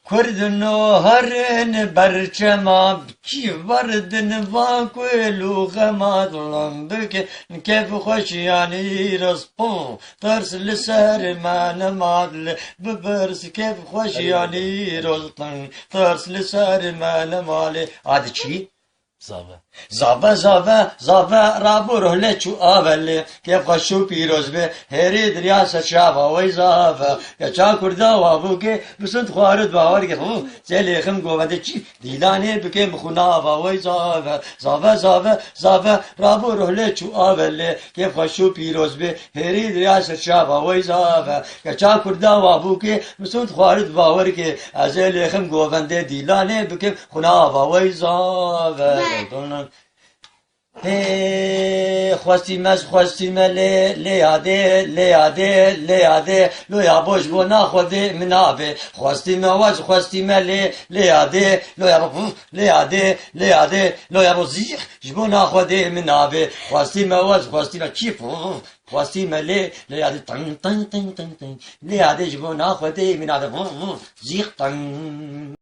Kurdun o harin berçema ki vardın vakulu gemadlan ki kef hoş yani raspo ters liser man madl bibers kef hoş yani roztan ters liser man mali hadi çi زاوه رابو رهله چو آوله که خشو پیروز به هری دریا سچاوا وی که چا کردا وابو که بسنت خوارد باور که زلی خم گوونده چی دیلانه بکه مخونا وی زاوه رابو رهله چو آوله که خشو پیروز به هری دریا سچاوا وی که چا کردا وابو که بسنت خوارد باور که زلی خم گوونده دیلانه بکه مخونا وی خواستی لیاده لویا بوش بو ناخوده منابه خواستی لیاده لویا بو زیخ جبو ناخوده منابه خواستی کیف خواستی لیاده تن لیاده جبو ناخوده منابه زیخ تن